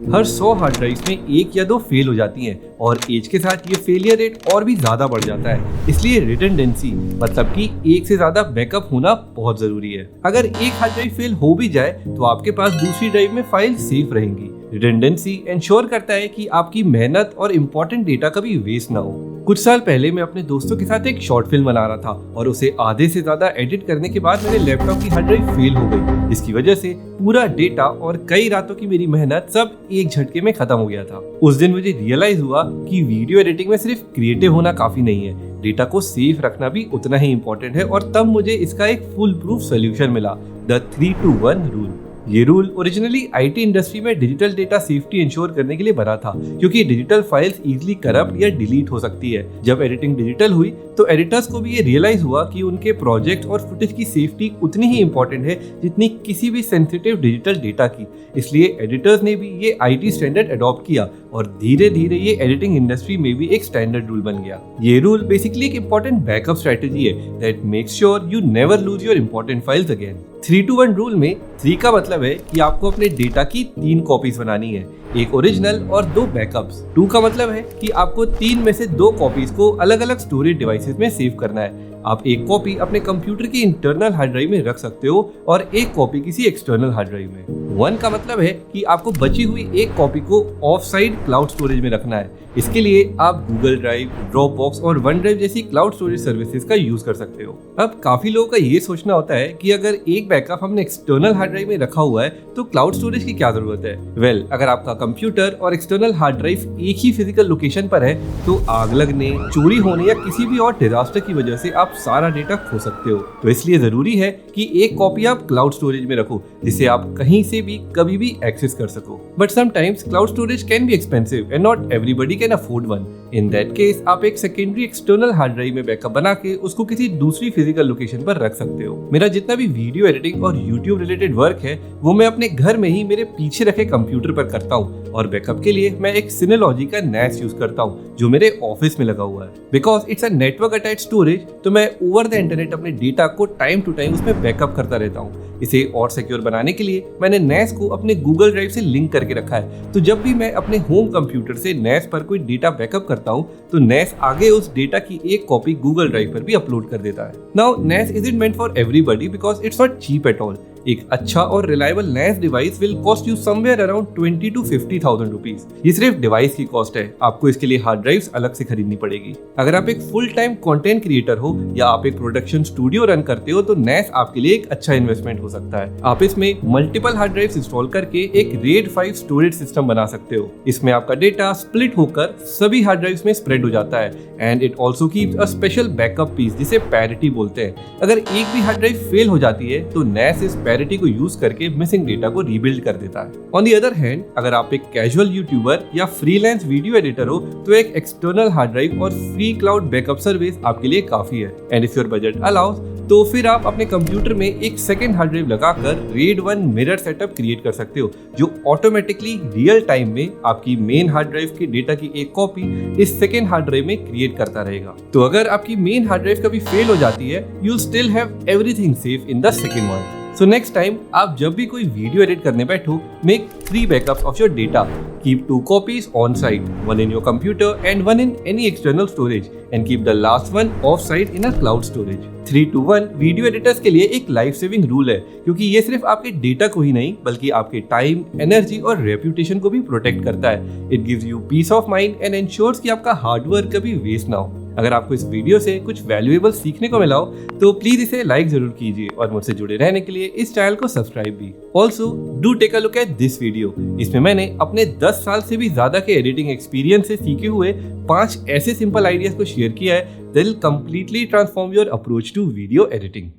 हर 100 hard drives में 1 या 2 fail हो जाती हैं और एज के साथ ये फेलियर रेट और भी ज्यादा बढ़ जाता है। इसलिए रिडंडेंसी मतलब कि एक से ज्यादा बैकअप होना बहुत जरूरी है। अगर एक हार्ड ड्राइव फेल हो भी जाए तो आपके पास दूसरी ड्राइव में फाइल सेफ रहेंगी। रिडंडेंसी इंश्योर करता है कि आपकी मेहनत और इम्पोर्टेंट डेटा कभी वेस्ट ना हो। कुछ साल पहले मैं अपने दोस्तों के साथ एक शॉर्ट फिल्म बना रहा था और उसे आधे से ज्यादा एडिट करने के बाद मेरे लैपटॉप की हार्ड ड्राइव फेल हो गई, जिसकी वजह से पूरा डेटा और कई रातों की मेरी मेहनत सब एक झटके में खत्म हो गया था। उस दिन मुझे रियलाइज हुआ कि वीडियो एडिटिंग में सिर्फ क्रिएटिव होना काफी नहीं है, डेटा को सेफ रखना भी उतना ही इम्पोर्टेंट है। और तब मुझे इसका एक फुल प्रूफ सोल्यूशन मिला, द 3-2-1 रूल। ये रूल ओरिजिनली आईटी इंडस्ट्री में डिजिटल डेटा सेफ्टी इंश्योर करने के लिए बना था, क्योंकि डिजिटल फाइल्स इजीली करप्ट या डिलीट हो सकती है। जब एडिटिंग डिजिटल हुई तो एडिटर्स को भी ये रियलाइज हुआ कि उनके प्रोजेक्ट और फुटेज की सेफ्टी उतनी ही इंपॉर्टेंट है जितनी किसी भी सेंसिटिव डिजिटल डेटा की। इसलिए एडिटर्स ने भी ये आईटी स्टैंडर्ड अडॉप्ट किया और धीरे धीरे ये एडिटिंग इंडस्ट्री में भी एक स्टैंडर्ड रूल बन गया। ये रूल बेसिकली एक इंपॉर्टेंट बैकअप स्ट्रेटेजी है that makes sure you never lose your important files again. 3-2-1 rule में 3 का मतलब है कि आपको अपने डेटा की 3 कॉपीज बनानी है, एक ओरिजिनल और 2 बैकअप्स। 2 का मतलब है कि आपको 3 में से 2 कॉपीज को अलग अलग स्टोरेज डिवाइसेस में सेव करना है। आप एक कॉपी अपने कंप्यूटर की इंटरनल हार्ड ड्राइव में रख सकते हो और एक कॉपी किसी एक्सटर्नल हार्ड ड्राइव में। 1 का मतलब है कि आपको बची हुई एक कॉपी को ऑफ साइड क्लाउड स्टोरेज में रखना है। इसके लिए आप गूगल ड्राइव, ड्रॉपबॉक्स और वन ड्राइव जैसी क्लाउड स्टोरेज सर्विसेज का यूज कर सकते हो। अब काफी लोगों का ये सोचना होता है कि अगर एक बैकअप हमने एक्सटर्नल हार्ड ड्राइव में रखा हुआ है तो क्लाउड स्टोरेज की क्या जरूरत है। वेल, अगर आपका कंप्यूटर और एक्सटर्नल हार्ड ड्राइव एक ही फिजिकल लोकेशन पर है तो आग लगने, चोरी होने या किसी भी और डिजास्टर की वजह से आप सारा डेटा खो सकते हो। तो इसलिए जरूरी है कि एक कॉपी आप क्लाउड स्टोरेज में रखो जिसे आप कहीं से भी कभी भी एक्सेस कर सको। But sometimes cloud storage can be expensive and not everybody can afford one. In that case आप एक सेकेंडरी एक्सटर्नल हार्ड ड्राइव में बैकअप बना के उसको किसी दूसरी फिजिकल लोकेशन पर रख सकते हो। मेरा जितना भी वीडियो एडिटिंग और यूट्यूब रिलेटेड वर्क है वो मैं अपने घर में ही मेरे पीछे रखे कंप्यूटर पर करता हूँ और बैकअप के लिए मैं एक सिनेलॉजी का NAS यूज करता हूँ जो मेरे ऑफिस में लगा हुआ है। Because it's a network attached storage तो मैं ओवर द इंटरनेट अपने डेटा को टाइम टू टाइम उसमें बैकअप करता रहता हूँ। इसे और सिक्योर बनाने के लिए मैंने NAS को अपने गूगल ड्राइव से लिंक करके रखा है, तो जब भी मैं अपने होम कंप्यूटर से NAS पर कोई डेटा बैकअप करता हूँ तो NAS आगे उस डेटा की एक कॉपी गूगल ड्राइव पर भी अपलोड कर देता है। Now NAS isn't meant for everybody because it's not cheap at all. एक अच्छा और reliable NAS device will cost you somewhere around 20 to 50,000 rupees. ये सिर्फ डिवाइस की कॉस्ट है, आपको इसके लिए हार्ड ड्राइव्स अलग से खरीदनी पड़ेगी। अगर आप एक फुल टाइम कंटेंट क्रिएटर हो या आप एक प्रोडक्शन स्टूडियो रन करते हो तो NAS आपके लिए एक अच्छा इन्वेस्टमेंट हो सकता है। आप इसमें मल्टीपल हार्ड ड्राइव्स इंस्टॉल करके एक RAID 5 स्टोरेज सिस्टम बना सकते हो। इसमें आपका डेटा स्प्लिट होकर सभी हार्ड ड्राइव्स में स्प्रेड हो जाता है and it also keeps a special backup piece जिसे पैरिटी बोलते हैं। अगर एक भी हार्ड ड्राइव फेल हो जाती है तो NAS इस पैरिटी को यूज करके मिसिंग डेटा को रीबिल्ड कर देता है। ऑन द अदर हैंड, अगर आप एक कैजुअल यूट्यूबर या फ्रीलांस वीडियो एडिटर हो तो एक एक्सटर्नल हार्ड ड्राइव और फ्री क्लाउड बैकअप सर्विस आपके लिए काफी है। And if your budget allows तो फिर आप अपने कंप्यूटर में एक सेकंड हार्ड ड्राइव लगाकर RAID 1 मिरर सेटअप क्रिएट कर सकते हो जो ऑटोमेटिकली रियल टाइम में आपकी मेन हार्ड ड्राइव के डेटा की एक कॉपी इस सेकंड हार्ड ड्राइव में क्रिएट करता रहेगा। तो अगर आपकी मेन हार्ड ड्राइव कभी फेल हो जाती है, you'll still have everything safe in the second one. So next time आप जब भी कोई वीडियो एडिट करने बैठो, make 3 backups of your data. Keep 2 copies on site, one in your computer and one in any external storage, and keep the last one off site in a cloud storage. 3-2-1 video editors के लिए एक life saving rule है, क्योंकि ये सिर्फ आपके data को ही नहीं बल्कि आपके टाइम, एनर्जी और रेप्यूटेशन को भी प्रोटेक्ट करता है। It gives you peace of mind and ensures कि आपका हार्ड वर्क कभी वेस्ट ना हो। अगर आपको इस वीडियो से कुछ वैल्यूएबल सीखने को मिला हो तो प्लीज इसे लाइक जरूर कीजिए और मुझसे जुड़े रहने के लिए इस चैनल को सब्सक्राइब भी। Also do take a look at this video. इसमें मैंने अपने 10 साल से भी ज्यादा के एडिटिंग एक्सपीरियंस से सीखे हुए 5 ऐसे सिंपल आइडियाज को शेयर किया है that will completely transform your approach to video editing.